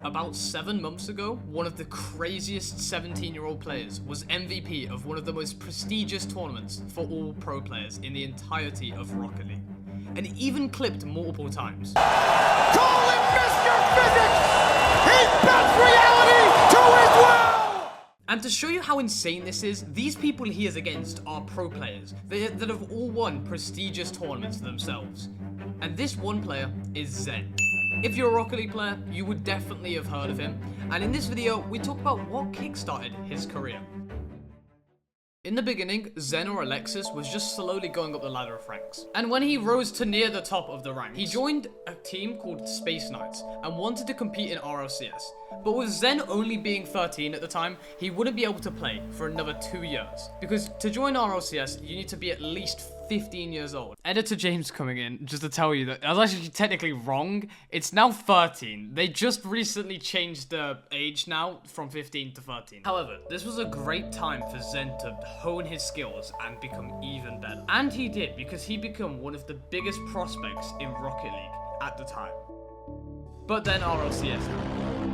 About 7 months ago, one of the craziest 17-year-old players was MVP of one of the most prestigious tournaments for all pro players in the entirety of Rocket League, and even clipped multiple times. Call him Mr. Physics! He bends reality to his will! And to show you how insane this is, these people he is against are pro players that have all won prestigious tournaments themselves. And this one player is Zen. If you're a Rocket League player, you would definitely have heard of him, and in this video, we talk about what kickstarted his career. In the beginning, Zen or Alexis was just slowly going up the ladder of ranks. And when he rose to near the top of the ranks, he joined a team called Space Knights and wanted to compete in RLCS. But with Zen only being 13 at the time, he wouldn't be able to play for another 2 years. Because to join RLCS, you need to be at least 15 years old. Editor James coming in just to tell you that I was actually technically wrong. It's now 13. They just recently changed the age now from 15 to 13. However, this was a great time for Zen to hone his skills and become even better. And he did, because he became one of the biggest prospects in Rocket League at the time. But then RLCS happened.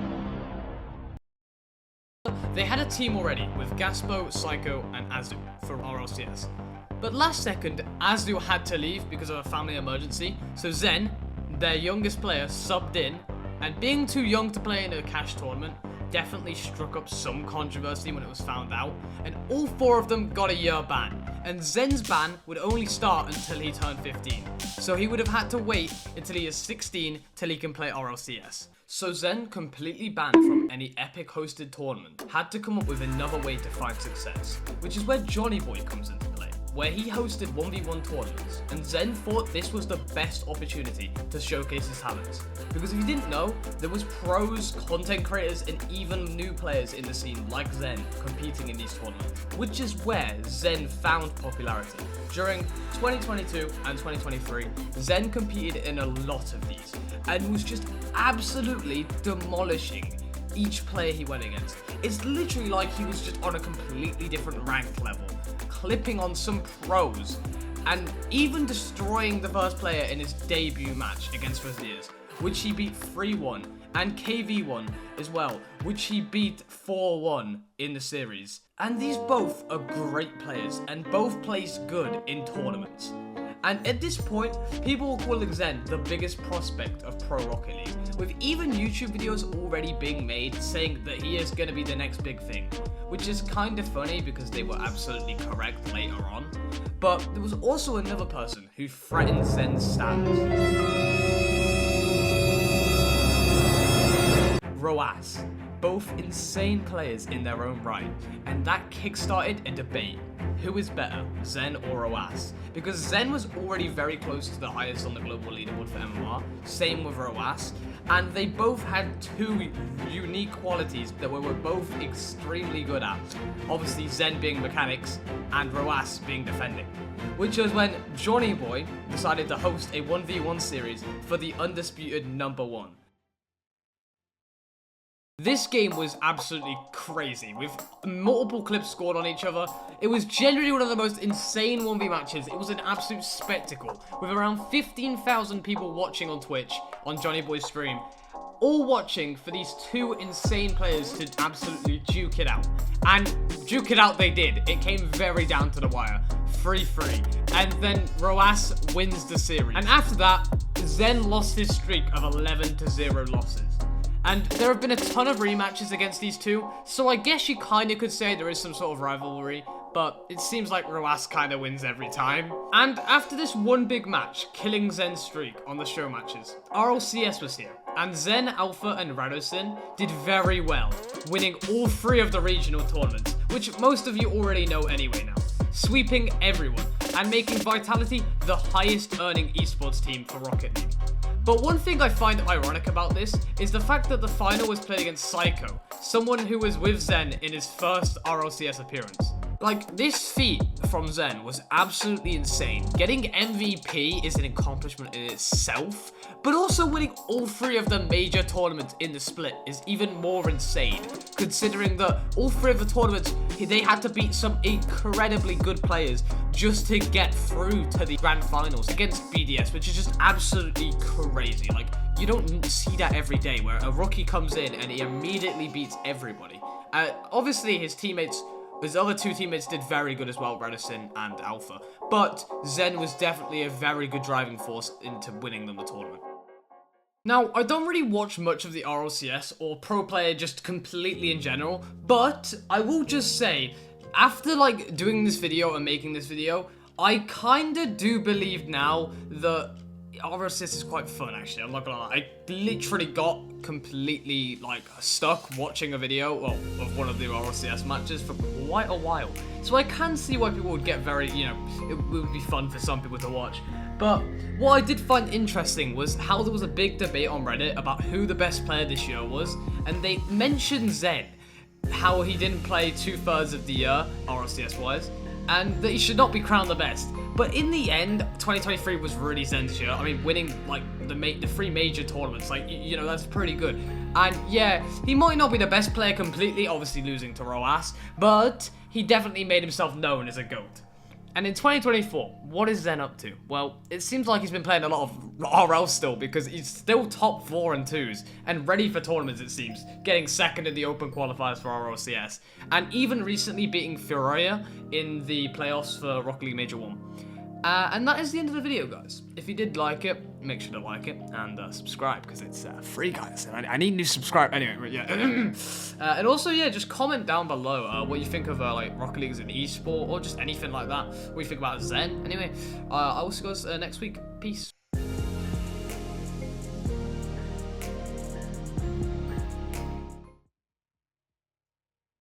They had a team already with Gaspo, Psycho, and Azu for RLCS. But last second, Azu had to leave because of a family emergency, so Zen, their youngest player, subbed in, and being too young to play in a cash tournament definitely struck up some controversy when it was found out, and all 4 of them got a year ban, and Zen's ban would only start until he turned 15, so he would have had to wait until he is 16 till he can play RLCS. So Zen, completely banned from any epic hosted tournament, had to come up with another way to find success, which is where Johnny Boy comes into play, where he hosted 1v1 tournaments, and Zen thought this was the best opportunity to showcase his talents. Because if you didn't know, there was pros, content creators, and even new players in the scene like Zen competing in these tournaments, which is where Zen found popularity. During 2022 and 2023, Zen competed in a lot of these, and was just absolutely demolishing each player he went against. It's literally like he was just on a completely different rank level, clipping on some pros, and even destroying the first player in his debut match against Fuzziers, which he beat 3-1, and KV1 as well, which he beat 4-1 in the series. And these both are great players, and both placed good in tournaments. And at this point, people were calling Zen the biggest prospect of Pro Rocket League, with even YouTube videos already being made saying that he is going to be the next big thing, which is kind of funny because they were absolutely correct later on. But there was also another person who threatened Zen's standards. Roas, both insane players in their own right, and that kickstarted a debate. Who is better, Zen or Roas? Because Zen was already very close to the highest on the global leaderboard for MMR, same with Roas, and they both had 2 unique qualities that we were both extremely good at. Obviously Zen being mechanics, and Roas being defending. Which was when Johnny Boy decided to host a 1v1 series for the undisputed #1. This game was absolutely crazy, with multiple clips scored on each other. It was generally one of the most insane 1v matches. It was an absolute spectacle, with around 15,000 people watching on Twitch, on Johnny Boy's stream, all watching for these 2 insane players to absolutely duke it out. And duke it out they did. It came very down to the wire. 3-3. And then Roas wins the series. And after that, Zen lost his streak of 11-0 losses. And there have been a ton of rematches against these 2, so I guess you kinda could say there is some sort of rivalry, but it seems like Roas kinda wins every time. And after this one big match, killing Zen's streak on the show matches, RLCS was here, and Zen, Alpha, and Radosin did very well, winning all 3 of the regional tournaments, which most of you already know anyway now, sweeping everyone, and making Vitality the highest earning esports team for Rocket League. But one thing I find ironic about this is the fact that the final was played against Psycho, someone who was with Zen in his first RLCS appearance. Like, this feat from Zen was absolutely insane. Getting MVP is an accomplishment in itself, but also winning all 3 of the major tournaments in the split is even more insane, considering that all 3 of the tournaments, they had to beat some incredibly good players just to get through to the grand finals against BDS, which is just absolutely crazy. Like, you don't see that every day, where a rookie comes in and he immediately beats everybody. Obviously, his other 2 teammates did very good as well, Redison and Alpha. But Zen was definitely a very good driving force into winning them the tournament. Now, I don't really watch much of the RLCS or Pro Player just completely in general, but I will just say, after like doing this video and making this video, I kinda do believe now that RLCS is quite fun, actually. I'm not gonna lie. I literally got completely like stuck watching a video of one of the RLCS matches for quite a while. So I can see why people would get very, it would be fun for some people to watch. But what I did find interesting was how there was a big debate on Reddit about who the best player this year was, and they mentioned Zen, how he didn't play 2/3 of the year, RLCS wise, and that he should not be crowned the best. But in the end, 2023 was really Zen's year. I mean, winning like the 3 major tournaments, like, that's pretty good. And yeah, he might not be the best player completely, obviously losing to Roas, but he definitely made himself known as a GOAT. And in 2024, what is Zen up to? Well, it seems like he's been playing a lot of RL still, because he's still top 4 and 2s and ready for tournaments, it seems, getting 2nd in the open qualifiers for RLCS, and even recently beating Furia in the playoffs for Rocket League Major 1. And that is the end of the video, guys. If you did like it, make sure to like it and subscribe, because it's free, guys. And I need new subscribe anyway. But yeah, and also just comment down below what you think of like Rocket League as an esport or just anything like that. What you think about Zen? Anyway, I will see you guys next week. Peace.